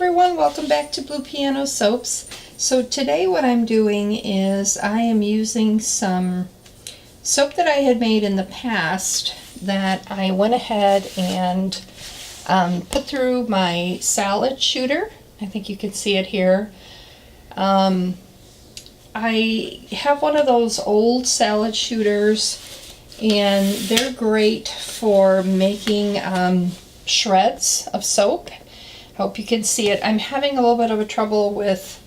everyone, welcome back to Blue Piano Soaps. So today what I'm doing is I am using some soap that I had made in the past that I went ahead and put through my salad shooter. I think you can see it here. I have one of those old salad shooters and they're great for making shreds of soap. Hope you can see it. I'm having a little bit of a trouble with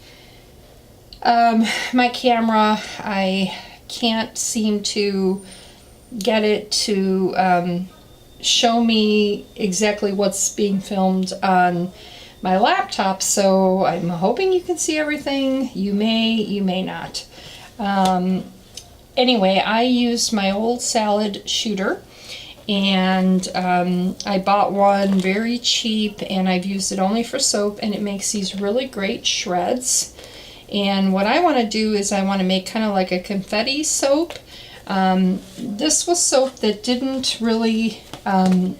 my camera. I can't seem to get it to show me exactly what's being filmed on my laptop, so I'm hoping you can see everything. You may not. Anyway, I used my old salad shooter, and I bought one very cheap, and I've used it only for soap, and it makes these really great shreds. And what I want to do is I want to make kind of like a confetti soap. This was soap that didn't really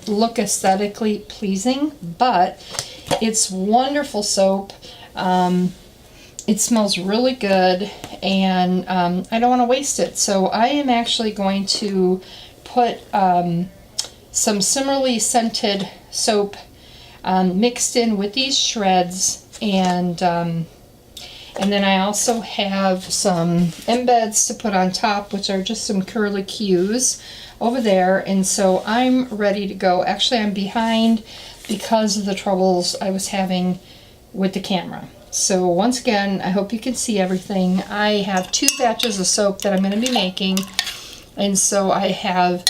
look aesthetically pleasing, but it's wonderful soap. It smells really good, and I don't want to waste it. So I am actually going to put some similarly scented soap mixed in with these shreds, and then I also have some embeds to put on top, which are just some curly cues over there. And so I'm ready to go. Actually, I'm behind because of the troubles I was having with the camera. So once again, I hope you can see everything. I have 2 batches of soap that I'm going to be making, and so I have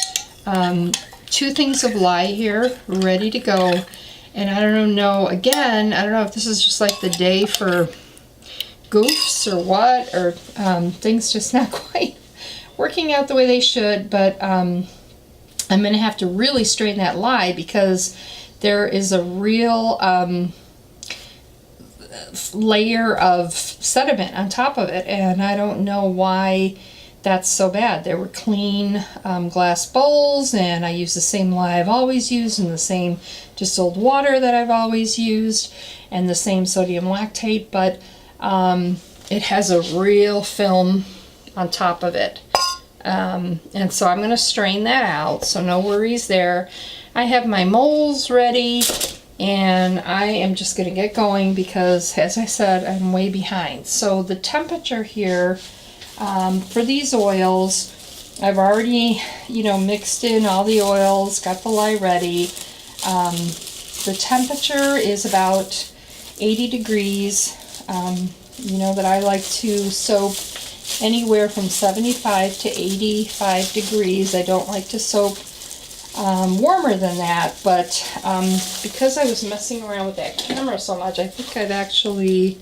2 things of lye here ready to go. And I don't know, again, I don't know if this is just like the day for goofs or what, or things just not quite working out the way they should, but I'm going to have to really strain that lye because there is a real layer of sediment on top of it, and I don't know why that's so bad. They were clean glass bowls, and I use the same lye I've always used, and the same distilled water that I've always used, and the same sodium lactate, but it has a real film on top of it. And so I'm going to strain that out, so no worries there. I have my molds ready, and I am just going to get going because, as I said, I'm way behind. So the temperature here for these oils, I've already, mixed in all the oils, got the lye ready. The temperature is about 80 degrees. That I like to soap anywhere from 75 to 85 degrees. I don't like to soap warmer than that, but because I was messing around with that camera so much, I think I've actually,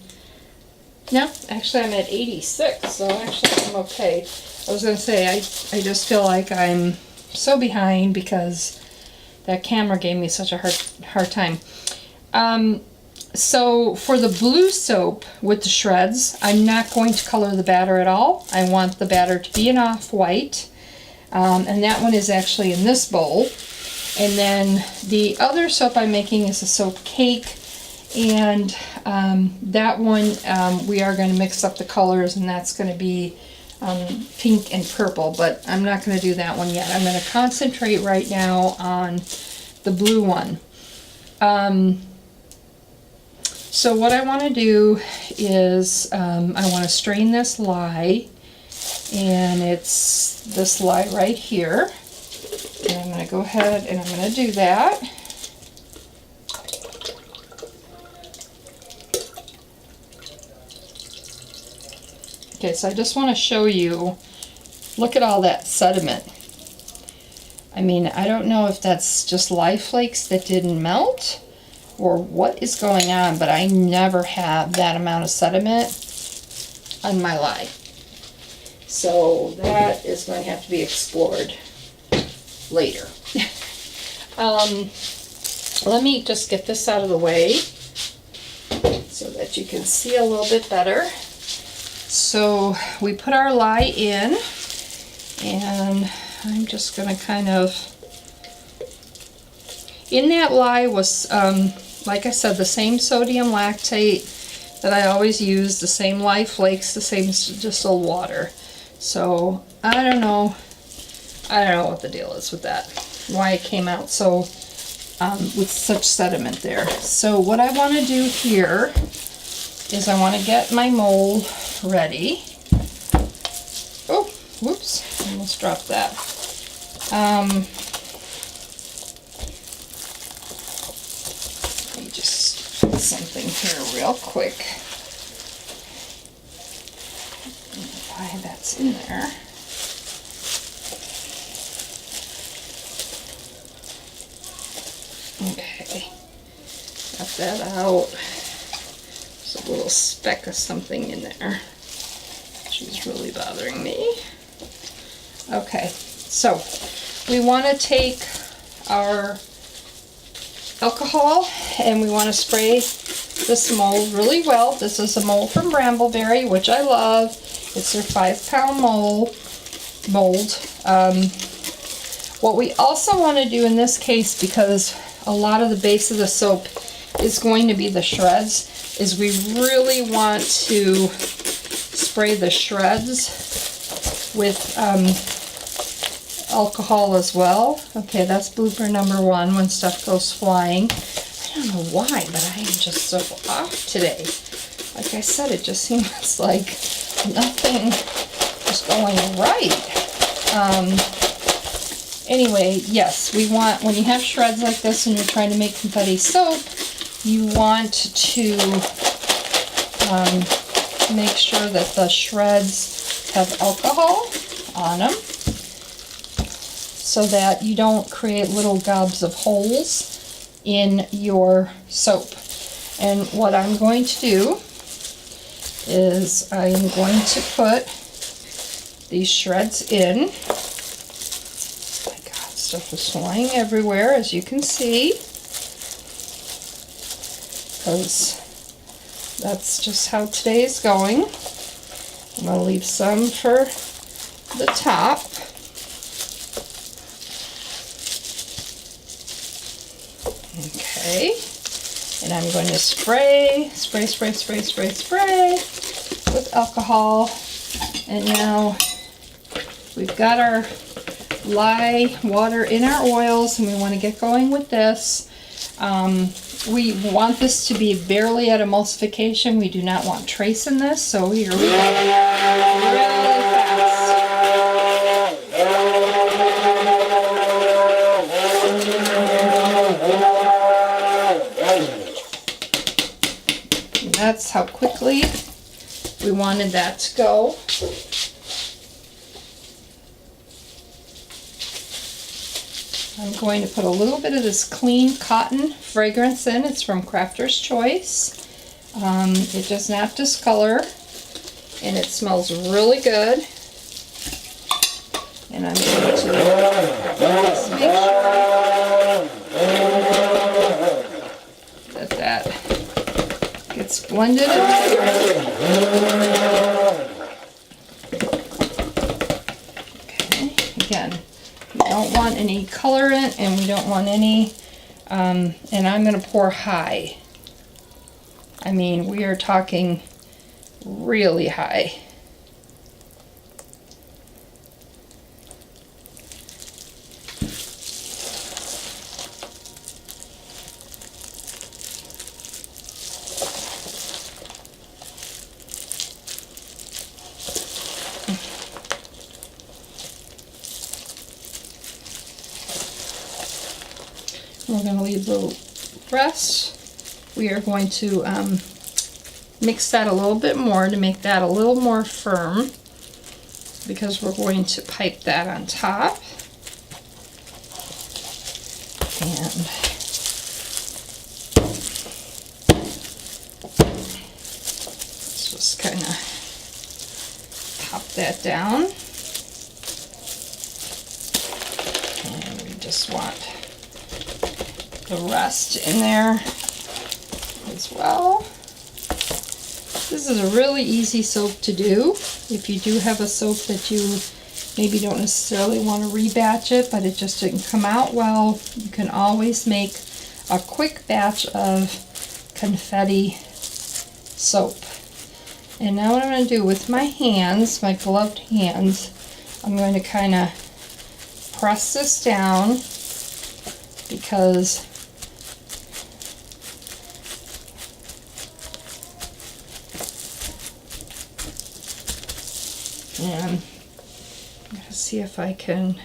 no, actually I'm at 86, so actually I'm okay. I was going to say, I just feel like I'm so behind because that camera gave me such a hard time. So for the blue soap with the shreds, I'm not going to color the batter at all. I want the batter to be an off-white. And that one is actually in this bowl. And then the other soap I'm making is a soap cake. And that one we are going to mix up the colors, and that's going to be pink and purple. But I'm not going to do that one yet. I'm going to concentrate right now on the blue one. So what I want to do is I want to strain this lye, and it's this lye right here. And I'm going to go ahead and I'm going to do that. Okay, so I just want to show you, look at all that sediment. I mean, I don't know if that's just lye flakes that didn't melt or what is going on, but I never have that amount of sediment on my lye. So that is going to have to be explored later. Let me just get this out of the way so that you can see a little bit better. So we put our lye in, and I'm just going to kind of, in that lye was like I said, the same sodium lactate that I always use, the same lye flakes, the same distilled water. So I don't know what the deal is with that, why it came out so with such sediment there. So what I want to do here is I want to get my mold ready. Oh, whoops, almost dropped that. Let me just put something here real quick. Why that's in there. Okay, got that out. There's a little speck of something in there, which is really bothering me. Okay, so we want to take our alcohol and we want to spray this mold really well. This is a mold from Brambleberry, which I love. It's their 5-pound mold. What we also want to do in this case, because a lot of the base of the soap is going to be the shreds, is we really want to spray the shreds with alcohol as well. Okay, that's blooper number 1, when stuff goes flying. I don't know why, but I am just so off today. Like I said, it just seems like nothing is going right. Anyway, yes, we want, when you have shreds like this and you're trying to make confetti soap, you want to make sure that the shreds have alcohol on them so that you don't create little gobs of holes in your soap. And what I'm going to do is I am going to put these shreds in. Stuff is flying everywhere, as you can see, because that's just how today is going. I'm going to leave some for the top. Okay, and I'm going to spray with alcohol. And now we've got our lye water in our oils, and we want to get going with this. We want this to be barely at emulsification. We do not want trace in this, so here we go. Really fast. And that's how quickly we wanted that to go. I'm going to put a little bit of this clean cotton fragrance in. It's from Crafter's Choice. It does not discolor, and it smells really good. And I'm going to just make sure that that gets blended in. Okay, again, we don't want any color in it, and we don't want any, and I'm going to pour high. I mean, we are talking really high. We're going to leave the rest. We are going to mix that a little bit more to make that a little more firm, because we're going to pipe that on top. And let's just kind of pop that down. And we just want the rest in there as well. This is a really easy soap to do. If you do have a soap that you maybe don't necessarily want to rebatch it, but it just didn't come out well, you can always make a quick batch of Confetti soap. And now what I'm going to do with my hands, my gloved hands, I'm going to kind of press this down because and I'm going to see if I can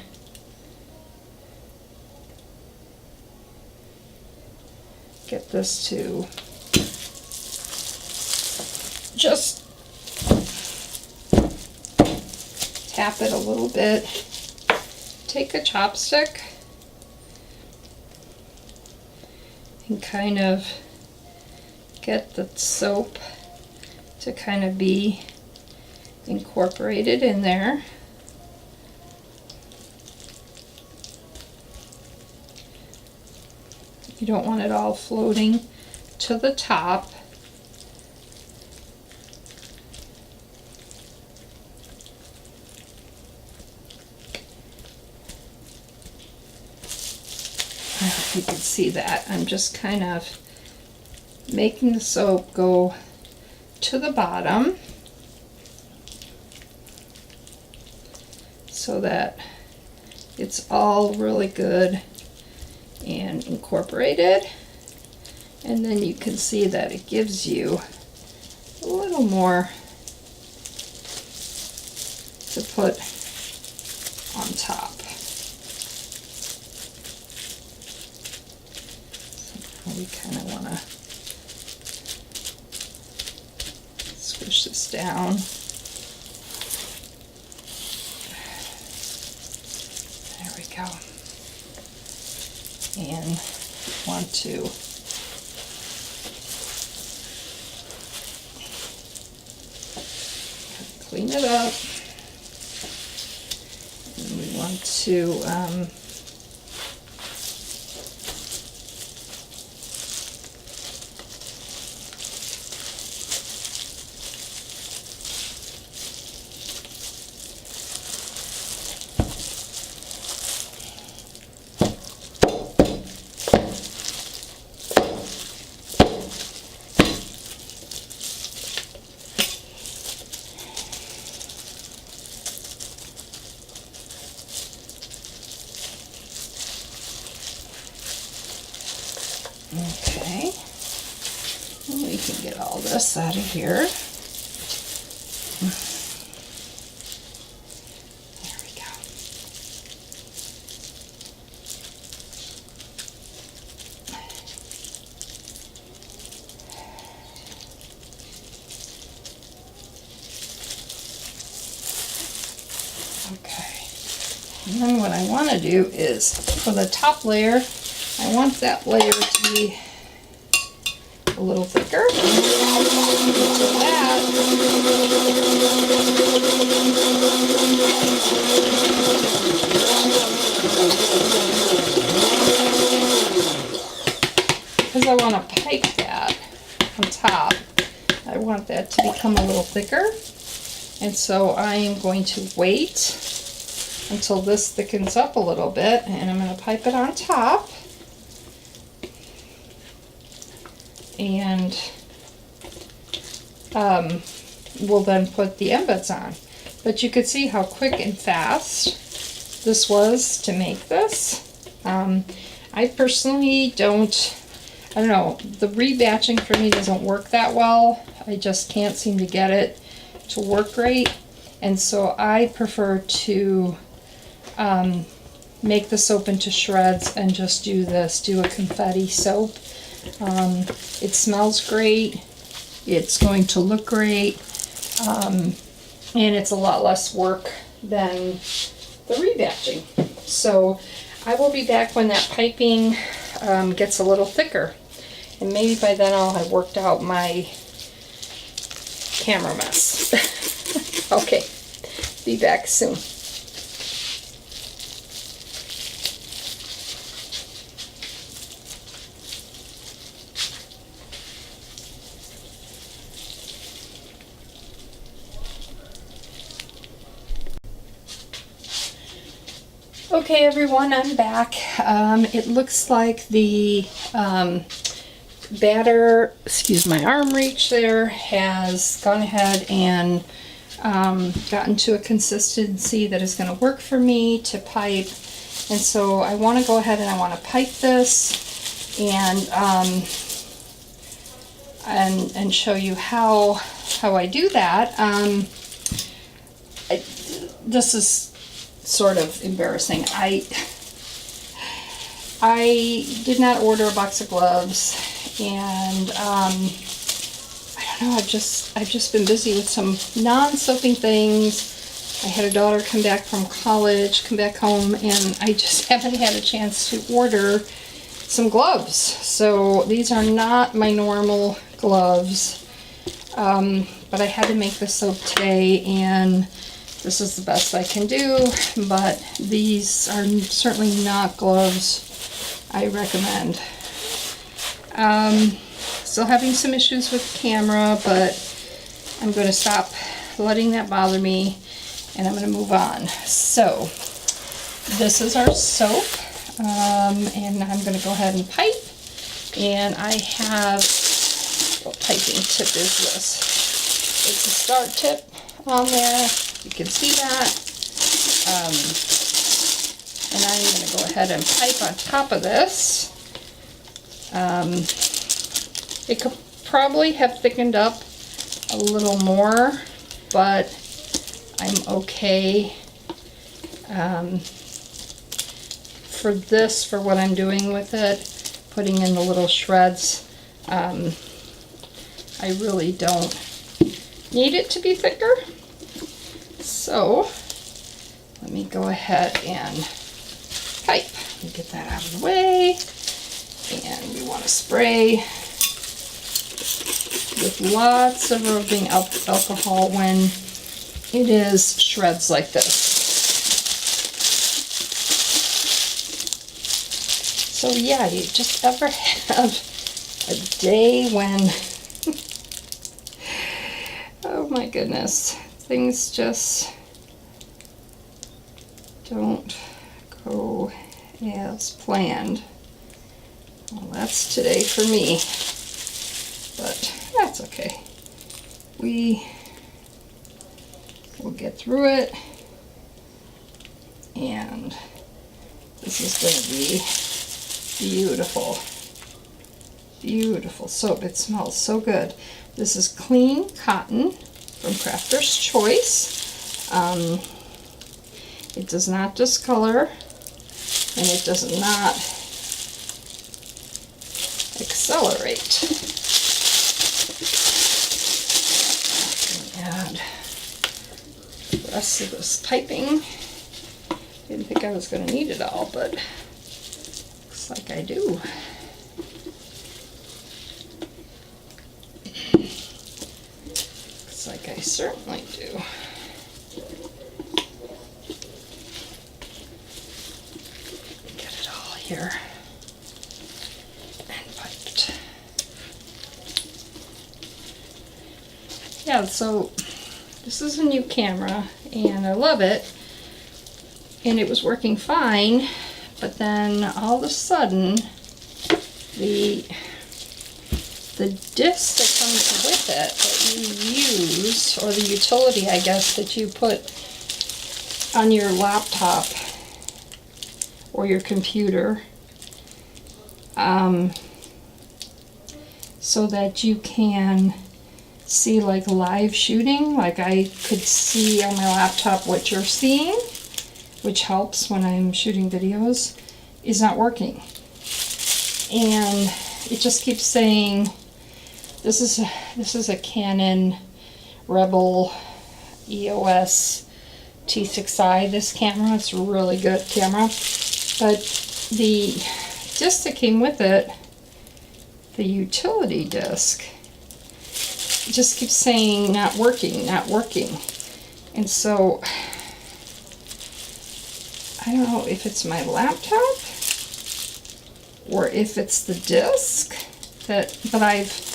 get this to just tap it a little bit. Take a chopstick and kind of get the soap to kind of be incorporated in there. You don't want it all floating to the top. I hope you can see that. I'm just kind of making the soap go to the bottom so that it's all really good and incorporated. And then you can see that it gives you a little more to put on top. So we kind of want to squish this down. There we go. And want to clean it up. And we want to okay, and we can get all this out of here. There we go. Okay, and then what I want to do is for the top layer, I want that layer to be a little thicker. So that because I want to pipe that on top, I want that to become a little thicker. And so I am going to wait until this thickens up a little bit, and I'm going to pipe it on top. And we'll then put the embeds on. But you could see how quick and fast this was to make this. I personally I don't know, the rebatching for me doesn't work that well. I just can't seem to get it to work great. And so I prefer to make the soap into shreds and just do a confetti soap. It smells great, it's going to look great, and it's a lot less work than the rebatching. So I will be back when that piping gets a little thicker, and maybe by then I'll have worked out my camera mess. Okay, be back soon. Okay everyone, I'm back. It looks like the batter, excuse my arm reach there, has gone ahead and gotten to a consistency that is going to work for me to pipe. And so I want to go ahead and I want to pipe this and show you how I do that. This is sort of embarrassing. I did not order a box of gloves, and I don't know, I've just been busy with some non-soaping things. I had a daughter come back from college, come back home, and I just haven't had a chance to order some gloves. So these are not my normal gloves, but I had to make this soap today, and this is the best I can do. But these are certainly not gloves I recommend. Still having some issues with the camera, but I'm going to stop letting that bother me, and I'm going to move on. So this is our soap, and I'm going to go ahead and pipe. And I have, what piping tip is this? It's a start tip on there. You can see that. And I'm going to go ahead and pipe on top of this. It could probably have thickened up a little more, but I'm okay for this, for what I'm doing with it, putting in the little shreds. I really don't need it to be thicker. So let me go ahead and pipe. Let me get that out of the way. And we want to spray with lots of rubbing alcohol when it is shreds like this. So yeah, you just ever have a day when, oh my goodness, things just don't go as planned. Well, that's today for me, but that's okay. We will get through it, and this is going to be beautiful. Beautiful soap. It smells so good. This is clean cotton from Crafter's Choice. It does not discolor, and it does not accelerate. Add the rest of this piping. Didn't think I was going to need it all, but looks like I do. Looks like I certainly do. Get it all here and piped. Yeah, so this is a new camera, and I love it, and it was working fine, but then all of a sudden the disc that comes with it that you use, or the utility, I guess, that you put on your laptop or your computer, so that you can see like live shooting, like I could see on my laptop what you're seeing, which helps when I'm shooting videos, is not working. And it just keeps saying, this is a Canon Rebel EOS T6i, this camera. It's a really good camera, but the disc that came with it, the utility disc, it just keeps saying not working, not working. And so I don't know if it's my laptop or if it's the disc that I've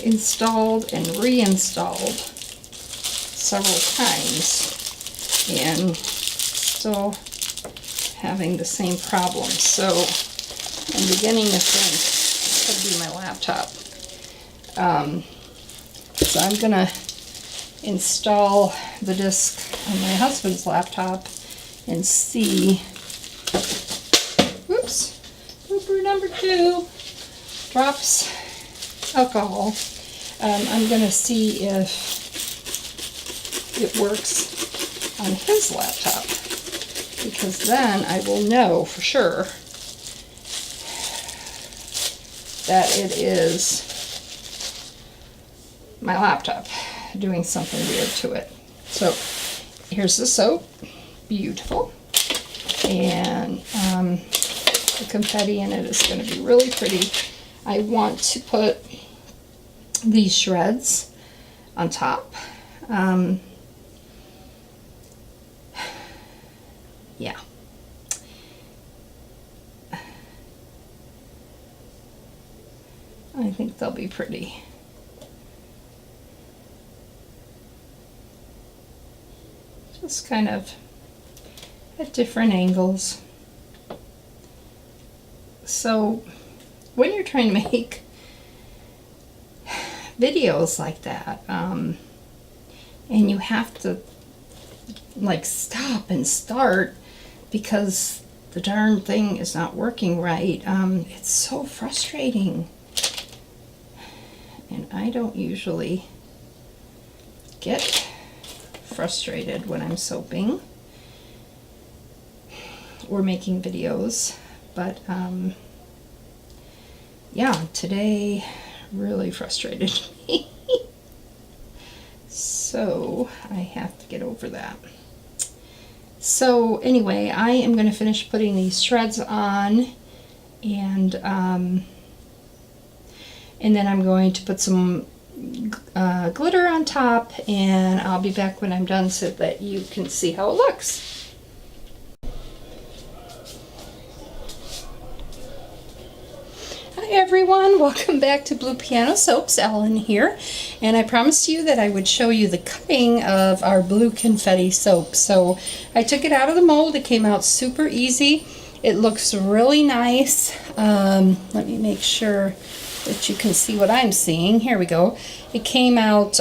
installed and reinstalled several times, and still having the same problem. So I'm beginning to think it could be my laptop. So I'm gonna install the disc on my husband's laptop and see. Oops, blooper number 2 drops alcohol. I'm gonna see if it works on his laptop, because then I will know for sure that it is my laptop doing something weird to it. So here's the soap, beautiful, and the confetti in it is going to be really pretty. I want to put these shreds on top. Yeah. I think they'll be pretty. Just kind of at different angles. So when you're trying to make videos like that, and you have to like stop and start because the darn thing is not working right, it's so frustrating. And I don't usually get frustrated when I'm soaping or making videos, but yeah, today really frustrated me. So I have to get over that. So anyway, I am going to finish putting these shreds on, and then I'm going to put some glitter on top, and I'll be back when I'm done so that you can see how it looks. Hi everyone, welcome back to Blue Piano Soaps. Ellen here, and I promised you that I would show you the cutting of our blue confetti soap. So I took it out of the mold. It came out super easy. It looks really nice. Let me make sure that you can see what I'm seeing. Here we go. It came out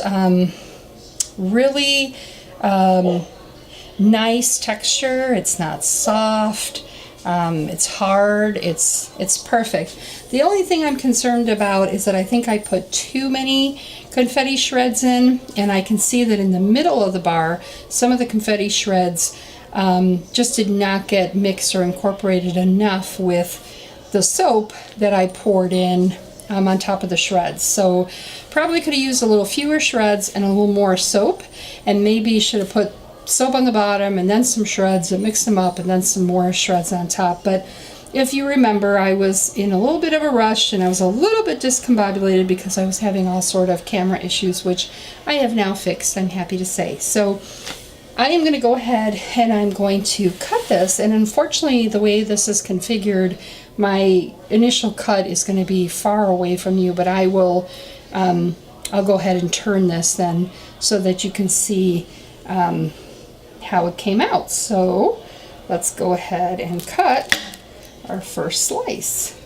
really nice texture. It's not soft. It's hard. It's perfect. The only thing I'm concerned about is that I think I put too many confetti shreds in, and I can see that in the middle of the bar, some of the confetti shreds just did not get mixed or incorporated enough with the soap that I poured in on top of the shreds. So probably could have used a little fewer shreds and a little more soap, and maybe should have put soap on the bottom and then some shreds and mix them up and then some more shreds on top. But if you remember, I was in a little bit of a rush and I was a little bit discombobulated because I was having all sort of camera issues, which I have now fixed, I'm happy to say. So I am going to go ahead and I'm going to cut this, and unfortunately the way this is configured, my initial cut is going to be far away from you, but I will I'll go ahead and turn this then so that you can see how it came out. So let's go ahead and cut our first slice.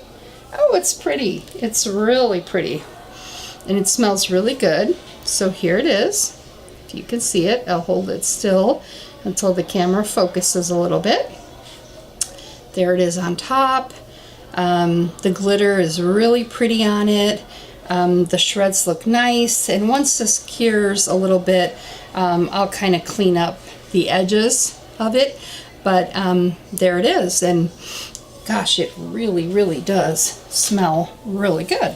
Oh, it's pretty. It's really pretty. And it smells really good. So here it is. If you can see it, I'll hold it still until the camera focuses a little bit. There it is on top. The glitter is really pretty on it. The shreds look nice. And once this cures a little bit, I'll kind of clean up the edges of it. But there it is. And gosh, it really, really does smell really good.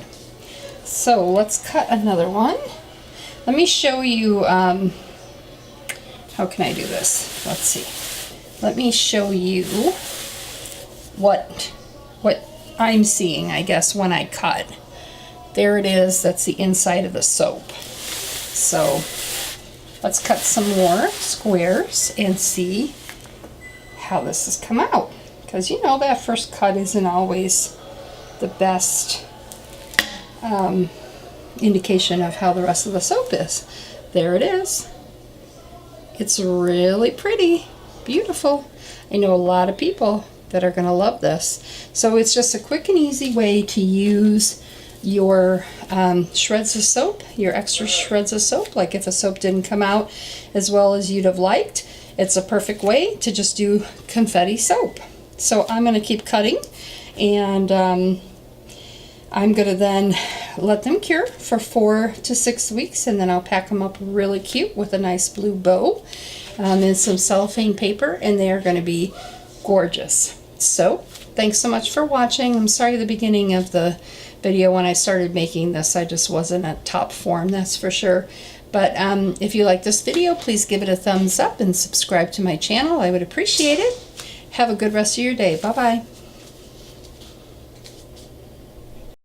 So let's cut another one. Let me show you, how can I do this? Let's see. Let me show you what I'm seeing, I guess, when I cut. There it is. That's the inside of the soap. So let's cut some more squares and see how this has come out. Because you know that first cut isn't always the best indication of how the rest of the soap is. There it is. It's really pretty. Beautiful. I know a lot of people that are going to love this. So it's just a quick and easy way to use your shreds of soap, your extra shreds of soap, like if a soap didn't come out as well as you'd have liked. It's a perfect way to just do confetti soap. So I'm going to keep cutting, and I'm going to then let them cure for 4 to 6 weeks, and then I'll pack them up really cute with a nice blue bow and some cellophane paper, and they are going to be gorgeous. So thanks so much for watching. I'm sorry at the beginning of the video when I started making this, I just wasn't at top form, that's for sure. But if you like this video, please give it a thumbs up and subscribe to my channel. I would appreciate it. Have a good rest of your day. Bye-bye.